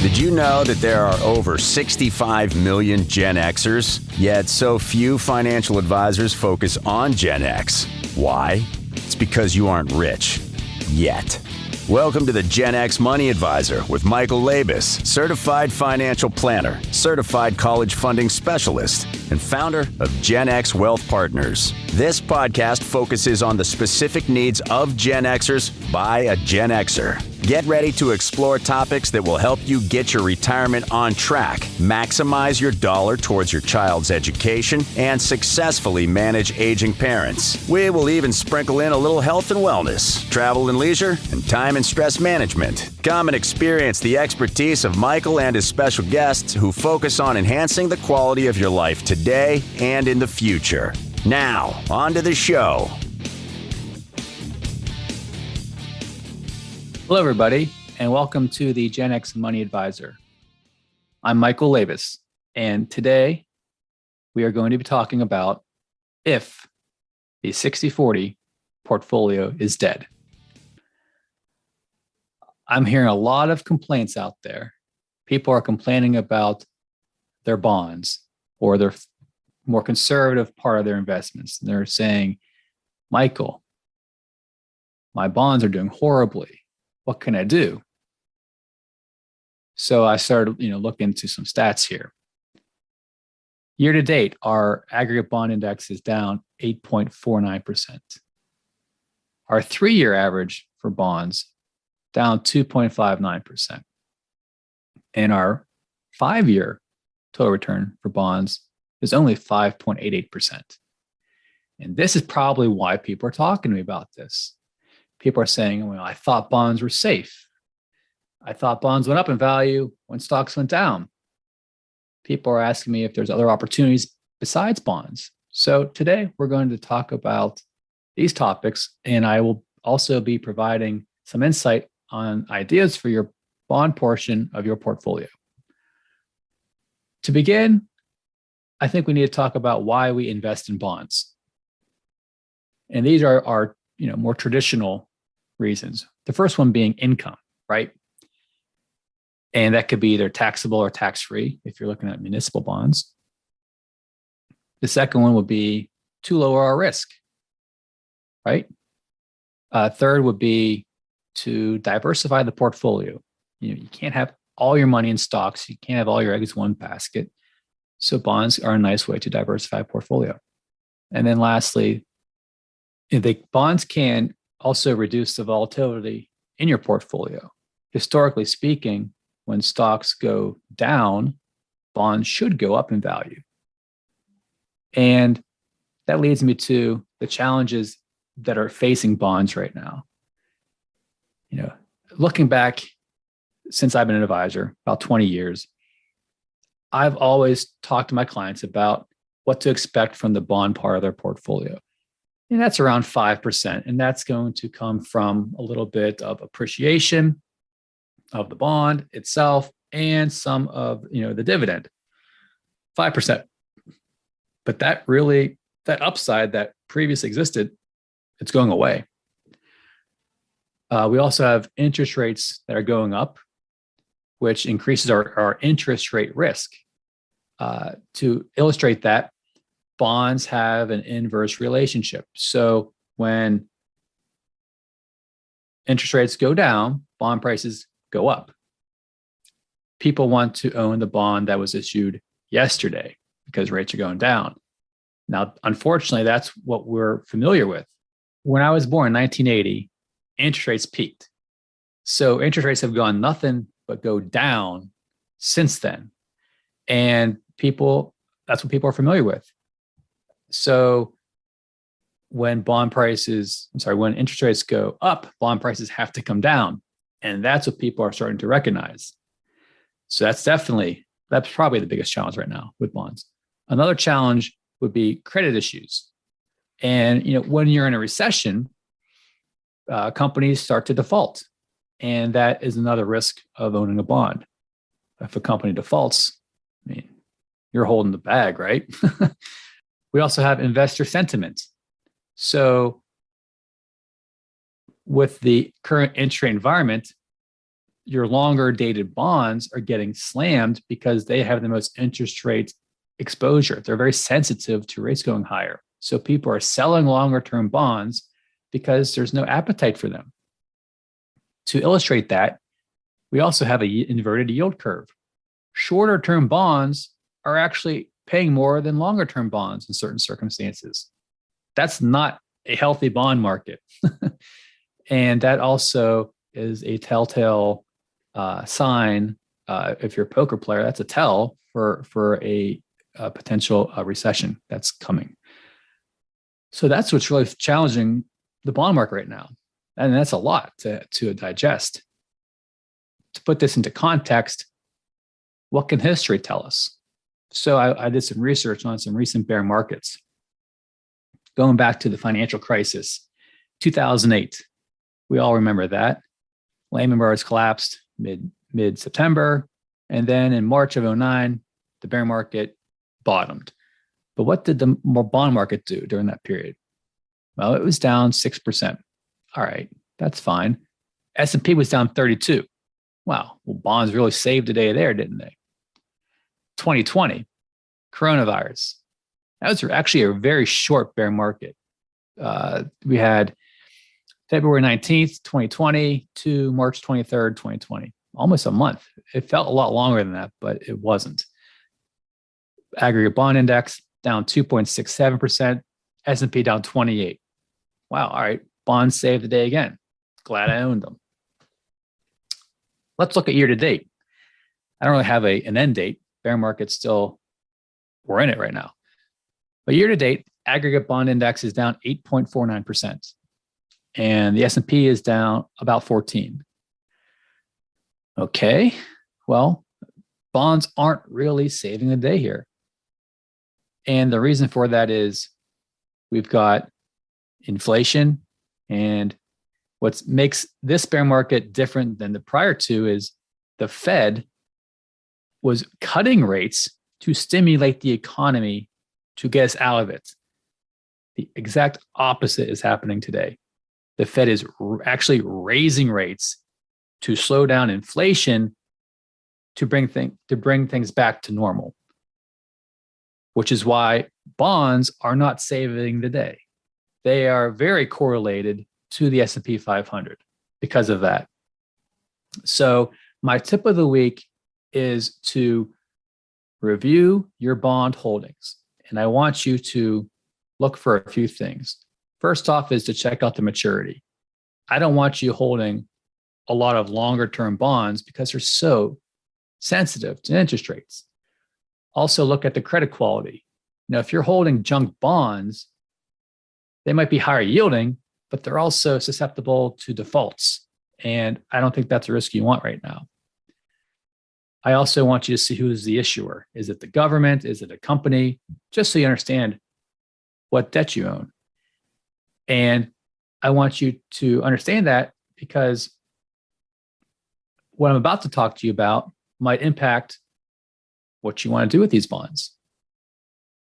Did you know that there are over 65 million Gen Xers? Yet so few financial advisors focus on Gen X. Why? It's because you aren't rich. Yet. Welcome to the Gen X Money Advisor with Michael Labos, certified financial planner, certified college funding specialist, and founder of Gen X Wealth Partners. This podcast focuses on the specific needs of Gen Xers by a Gen Xer. Get ready to explore topics that will help you get your retirement on track, maximize your dollar towards your child's education, and successfully manage aging parents. We will even sprinkle in a little health and wellness, travel and leisure, and time and stress management. Come and experience the expertise of Michael and his special guests who focus on enhancing the quality of your life today and in the future. Now, on to the show. Hello, everybody, and welcome to the Gen X Money Advisor. I'm Michael Labos, and today we are going to be talking about if the 60/40 portfolio is dead. I'm hearing a lot of complaints out there. People are complaining about their bonds or their more conservative part of their investments. They're saying, Michael, my bonds are doing horribly. What can I do? So I started, looking into some stats here. Year to date, our aggregate bond index is down 8.49%. Our 3-year average for bonds down 2.59%. And our 5-year total return for bonds is only 5.88%. And this is probably why people are talking to me about this. People are saying, well, I thought bonds were safe. I thought bonds went up in value when stocks went down. People are asking me if there's other opportunities besides bonds. So today we're going to talk about these topics, and I will also be providing some insight on ideas for your bond portion of your portfolio. To begin, I think we need to talk about why we invest in bonds. And these are more traditional reasons. The first one being income, right? And that could be either taxable or tax-free if you're looking at municipal bonds. The second one would be to lower our risk, right? Third would be to diversify the portfolio. You can't have all your money in stocks. You can't have all your eggs in one basket. So bonds are a nice way to diversify a portfolio. And then lastly, the bonds can also reduce the volatility in your portfolio. Historically speaking, when stocks go down, bonds should go up in value. And that leads me to the challenges that are facing bonds right now. Looking back, since I've been an advisor, about 20 years, I've always talked to my clients about what to expect from the bond part of their portfolio. And that's around 5%. And that's going to come from a little bit of appreciation of the bond itself and some of the dividend. 5%. But that upside that previously existed, it's going away. We also have interest rates that are going up, which increases our interest rate risk. To illustrate that, bonds have an inverse relationship. So when interest rates go down, bond prices go up. People want to own the bond that was issued yesterday because rates are going down. Now, unfortunately, that's what we're familiar with. When I was born in 1980, interest rates peaked. So interest rates have gone nothing but go down since then. And that's what people are familiar with. So when when interest rates go up, bond prices have to come down. And that's what people are starting to recognize. So that's probably the biggest challenge right now with bonds. Another challenge would be credit issues. And, when you're in a recession, companies start to default. And that is another risk of owning a bond. If a company defaults, you're holding the bag, right? We also have investor sentiment. So with the current interest rate environment, your longer dated bonds are getting slammed because they have the most interest rate exposure. They're very sensitive to rates going higher. So people are selling longer term bonds because there's no appetite for them. To illustrate that, we also have an inverted yield curve. Shorter term bonds are actually paying more than longer term bonds in certain circumstances. That's not a healthy bond market. And that also is a telltale sign. If you're a poker player, that's a tell for a potential recession that's coming. So that's what's really challenging the bond market right now. And that's a lot to digest. To put this into context, what can history tell us? So I did some research on some recent bear markets. Going back to the financial crisis, 2008. We all remember that. Lehman Brothers collapsed mid-September. And then in March of 2009, the bear market bottomed. But what did the bond market do during that period? Well, it was down 6%. All right, that's fine. S&P was down 32. Wow, well, bonds really saved the day there, didn't they? 2020, coronavirus. That was actually a very short bear market. We had February 19th, 2020 to March 23rd, 2020, almost a month. It felt a lot longer than that, but it wasn't. Aggregate bond index down 2.67%, S&P down 28. Wow, all right, bonds saved the day again. Glad I owned them. Let's look at year to date. I don't really have an end date. Bear market's still, we're in it right now. But year to date, aggregate bond index is down 8.49%. And the S&P is down about 14. Okay, well, bonds aren't really saving the day here. And the reason for that is we've got inflation, and what makes this bear market different than the prior two is the Fed was cutting rates to stimulate the economy to get us out of it. The exact opposite is happening today. The Fed is actually raising rates to slow down inflation to bring things back to normal, which is why bonds are not saving the day. They are very correlated to the S&P 500 because of that. So my tip of the week is to review your bond holdings. And I want you to look for a few things. First off is to check out the maturity. I don't want you holding a lot of longer term bonds because they're so sensitive to interest rates. Also look at the credit quality. Now, if you're holding junk bonds, they might be higher yielding, but they're also susceptible to defaults. And I don't think that's a risk you want right now. I also want you to see who is the issuer. Is it the government? Is it a company? Just so you understand what debt you own. And I want you to understand that because what I'm about to talk to you about might impact what you want to do with these bonds.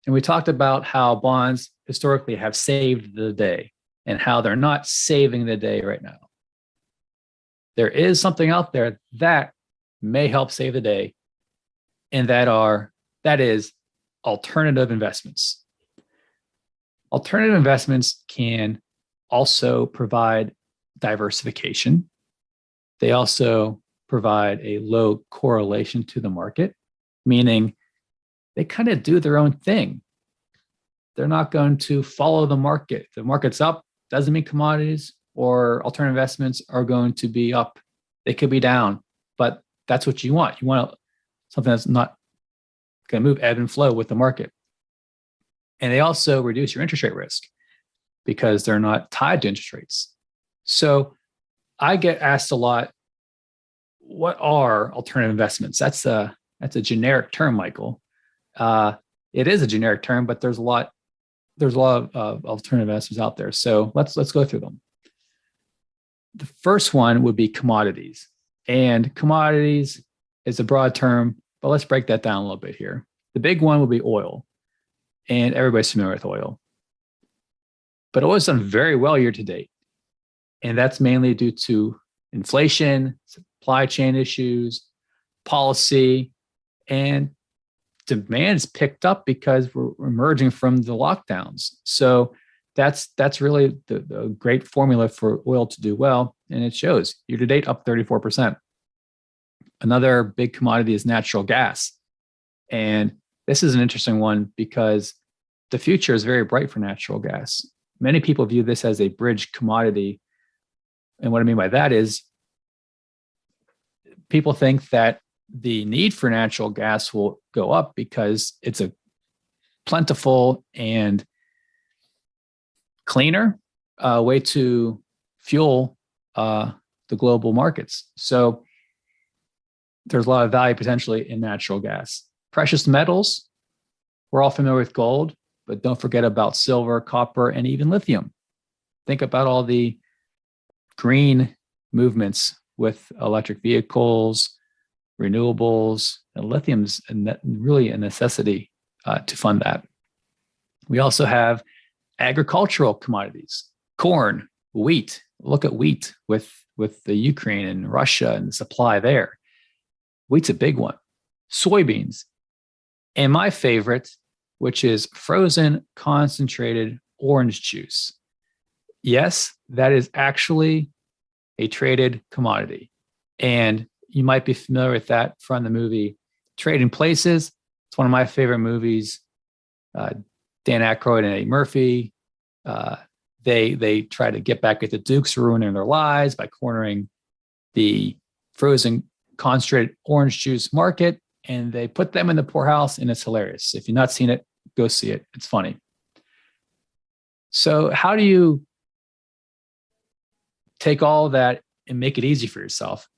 And we talked about how bonds historically have saved the day and how they're not saving the day right now. There is something out there that may help save the day, and that is alternative investments. Alternative investments can also provide diversification. They also provide a low correlation to the market, meaning they kind of do their own thing. They're not going to follow the market. If the market's up, doesn't mean commodities or alternative investments are going to be up. They could be down, but that's what you want. You want something that's not going to move, ebb and flow with the market. And they also reduce your interest rate risk because they're not tied to interest rates. So I get asked a lot, what are alternative investments? That's a generic term, Michael. It is a generic term, but there's a lot of alternative investments out there. So let's go through them. The first one would be commodities. And commodities is a broad term, but let's break that down a little bit here. The big one would be oil. And everybody's familiar with oil. But oil's done very well year to date. And that's mainly due to inflation, supply chain issues, policy, and demand's picked up because we're emerging from the lockdowns. So that's really the great formula for oil to do well, and it shows. Year to date, up 34%. Another big commodity is natural gas, and this is an interesting one because the future is very bright for natural gas. Many people view this as a bridge commodity, and what I mean by that is people think that the need for natural gas will go up because it's a plentiful and cleaner way to fuel the global markets. So there's a lot of value potentially in natural gas. Precious metals, we're all familiar with gold, but don't forget about silver, copper, and even lithium. Think about all the green movements with electric vehicles, renewables, and lithium's really a necessity to fund that. We also have agricultural commodities, corn, wheat. Look at wheat with the Ukraine and Russia and the supply there. Wheat's a big one. Soybeans. And my favorite, which is frozen concentrated orange juice. Yes, that is actually a traded commodity. And you might be familiar with that from the movie Trading Places. It's one of my favorite movies. Dan Aykroyd and Eddie Murphy. They try to get back at the Dukes, ruining their lives by cornering the frozen concentrated orange juice market, and they put them in the poorhouse, and it's hilarious. If you've not seen it, go see it. It's funny. So how do you take all of that and make it easy for yourself?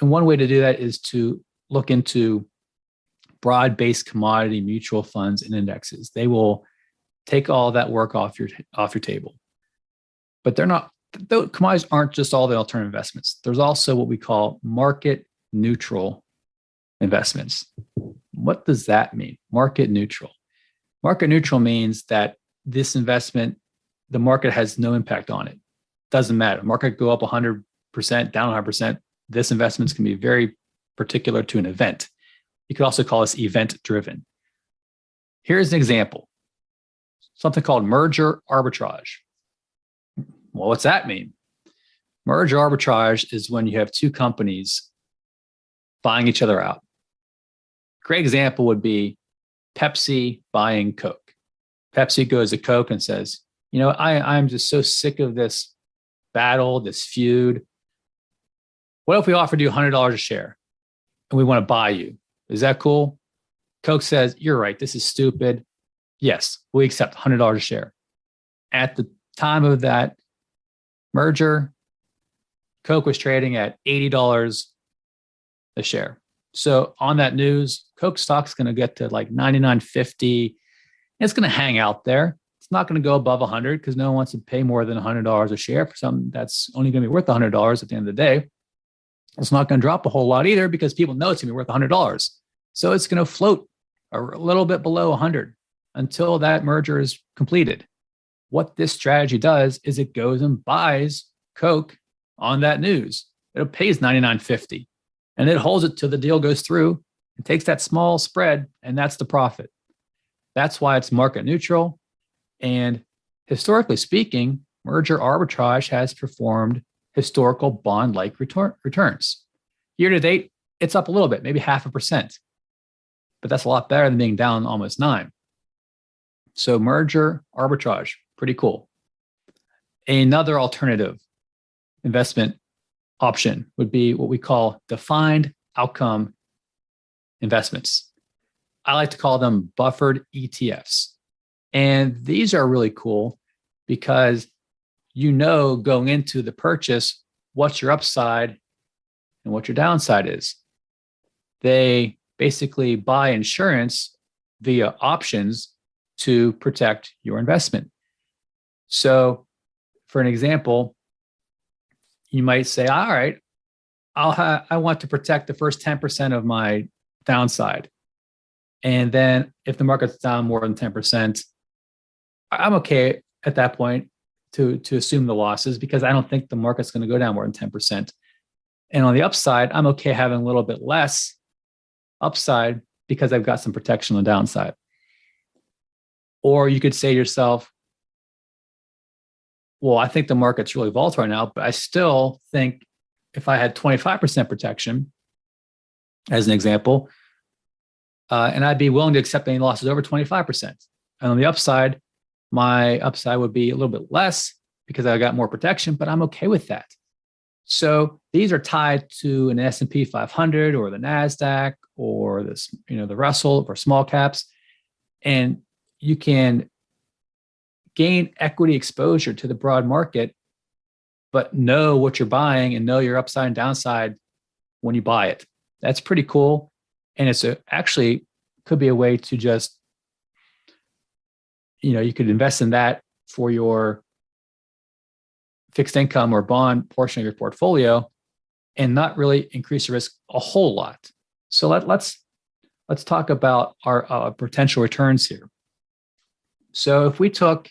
And one way to do that is to look into broad-based commodity mutual funds and indexes. They will take all that work off your table. But commodities aren't just all the alternative investments. There's also what we call market neutral investments. What does that mean? Market neutral. Market neutral means that this investment, the market has no impact on it. Doesn't matter. Market go up 100%, down 100%. This investment can be very particular to an event. You could also call this event driven. Here's an example. Something called merger arbitrage. Well, what's that mean? Merger arbitrage is when you have two companies buying each other out. Great example would be Pepsi buying Coke. Pepsi goes to Coke and says, I'm just so sick of this battle, this feud. What if we offered you $100 a share and we want to buy you? Is that cool? Coke says, you're right. This is stupid. Yes, we accept $100 a share. At the time of that merger, Coke was trading at $80 a share. So on that news, Coke stock's going to get to like $99.50. It's going to hang out there. It's not going to go above 100 because no one wants to pay more than $100 a share for something that's only going to be worth $100 at the end of the day. It's not going to drop a whole lot either because people know it's going to be worth $100. So it's going to float a little bit below 100 until that merger is completed. What this strategy does is it goes and buys Coke on that news. It pays $99.50 and it holds it till the deal goes through and takes that small spread, and that's the profit. That's why it's market neutral. And historically speaking, merger arbitrage has performed historical bond-like returns. Year to date, it's up a little bit, maybe 0.5%, but that's a lot better than being down almost 9%. So merger arbitrage, pretty cool. Another alternative investment option would be what we call defined outcome investments. I like to call them buffered ETFs. And these are really cool because going into the purchase, what's your upside and what your downside is. They basically buy insurance via options to protect your investment. So for an example, you might say, all right, I want to protect the first 10% of my downside. And then if the market's down more than 10%, I'm okay at that point to assume the losses because I don't think the market's going to go down more than 10%. And on the upside, I'm okay having a little bit less upside because I've got some protection on the downside. Or you could say to yourself, well, I think the market's really volatile right now, but I still think if I had 25% protection, as an example, and I'd be willing to accept any losses over 25%. And on the upside, my upside would be a little bit less because I got more protection, but I'm okay with that. So these are tied to an S&P 500 or the NASDAQ or this, the Russell or small caps. And you can gain equity exposure to the broad market, but know what you're buying and know your upside and downside when you buy it. That's pretty cool. And it's actually could be a way to just, you could invest in that for your fixed income or bond portion of your portfolio and not really increase the risk a whole lot. So let's talk about our potential returns here. So if we took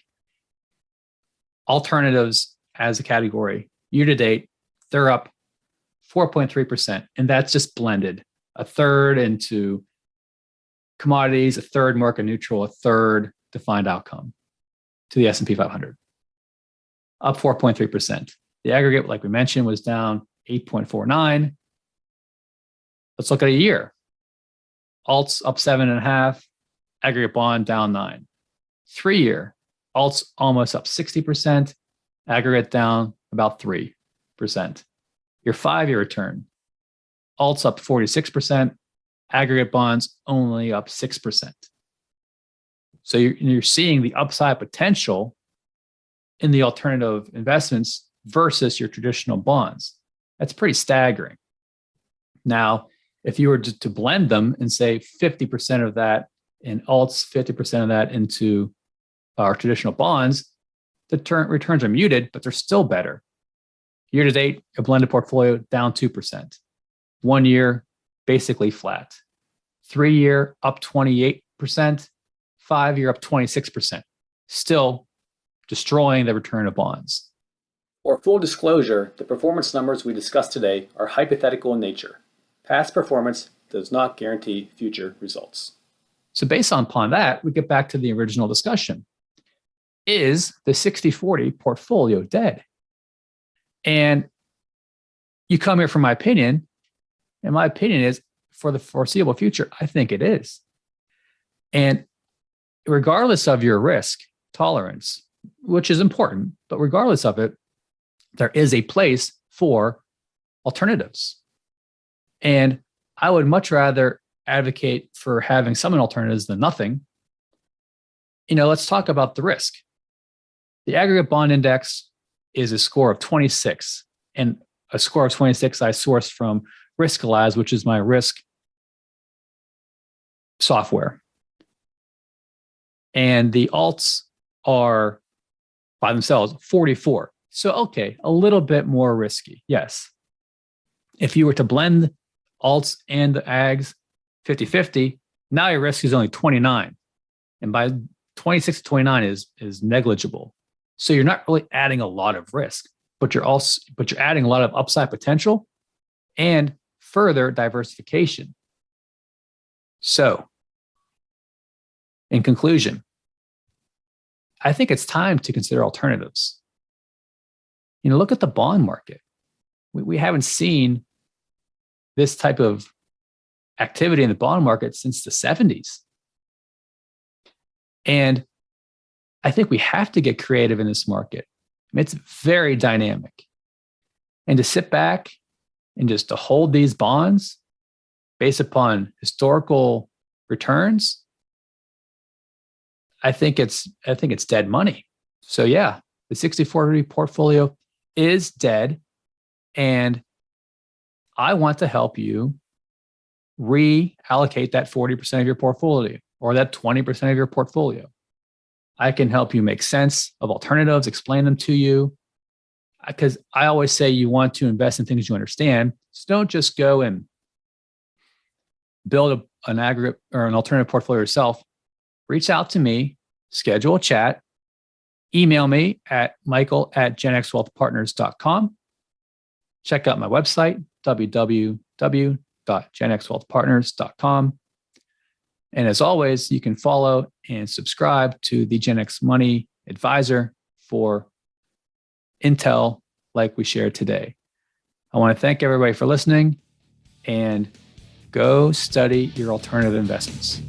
alternatives as a category, year to date, they're up 4.3%. And that's just blended. A third into commodities, a third market neutral, a third defined outcome to the S&P 500. Up 4.3%. The aggregate, like we mentioned, was down 8.49. Let's look at a year. Alts up 7.5%, aggregate bond down 9%. 3-year, alts almost up 60%, aggregate down about 3%. Your 5-year return, alts up 46%, aggregate bonds only up 6%. So you're seeing the upside potential in the alternative investments versus your traditional bonds. That's pretty staggering. Now, if you were to blend them and say 50% of that in alts, 50% of that into our traditional bonds, the returns are muted, but they're still better. Year to date, a blended portfolio down 2%. 1 year, basically flat. 3-year, up 28%. 5-year, up 26%. Still destroying the return of bonds. For full disclosure, the performance numbers we discussed today are hypothetical in nature. Past performance does not guarantee future results. So based upon that, we get back to the original discussion. Is the 60-40 portfolio dead? And you come here for my opinion, and my opinion is for the foreseeable future, I think it is. And regardless of your risk tolerance, which is important, but regardless of it, there is a place for alternatives. And I would much rather advocate for having some alternatives than nothing. Let's talk about the risk. The aggregate bond index is a score of 26, and a score of 26 I sourced from Riskalyze, which is my risk software. And the alts are by themselves 44. So, okay, a little bit more risky. Yes. If you were to blend alts and the ags 50-50, now your risk is only 29. And by 26 to 29 is negligible. So you're not really adding a lot of risk, but you're adding a lot of upside potential and further diversification. So, in conclusion, I think it's time to consider alternatives. Look at the bond market. We haven't seen this type of activity in the bond market since the 70s. And I think we have to get creative in this market. It's very dynamic. And to sit back and just to hold these bonds based upon historical returns, I think it's dead money. So yeah, the 60-40 portfolio is dead, and I want to help you reallocate that 40% of your portfolio or that 20% of your portfolio. I can help you make sense of alternatives, explain them to you, because I always say you want to invest in things you understand. So don't just go and build an aggregate or an alternative portfolio yourself. Reach out to me, schedule a chat, email me at michael@genxwealthpartners.com. Check out my website, www.genxwealthpartners.com. And as always, you can follow and subscribe to the Gen X Money Advisor for intel like we shared today. I want to thank everybody for listening, and go study your alternative investments.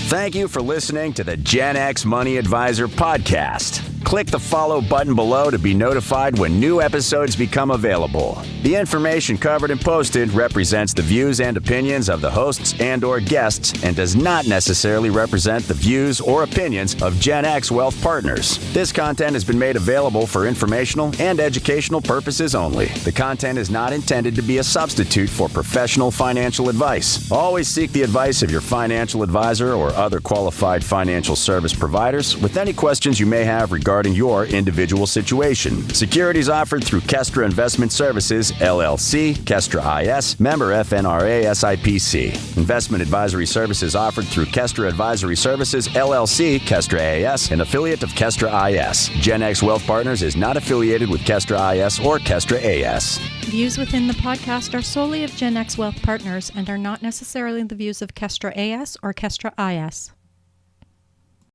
Thank you for listening to the Gen X Money Advisor podcast. Click the follow button below to be notified when new episodes become available. The information covered and posted represents the views and opinions of the hosts and/or guests and does not necessarily represent the views or opinions of Gen X Wealth Partners. This content has been made available for informational and educational purposes only. The content is not intended to be a substitute for professional financial advice. Always seek the advice of your financial advisor or other qualified financial service providers with any questions you may have regarding your individual situation. Securities offered through Kestra Investment Services, LLC, Kestra IS, member FNRA SIPC. Investment advisory services offered through Kestra Advisory Services, LLC, Kestra AS, an affiliate of Kestra IS. Gen X Wealth Partners is not affiliated with Kestra IS or Kestra AS. Views within the podcast are solely of Gen X Wealth Partners and are not necessarily the views of Kestra AS or Kestra IS.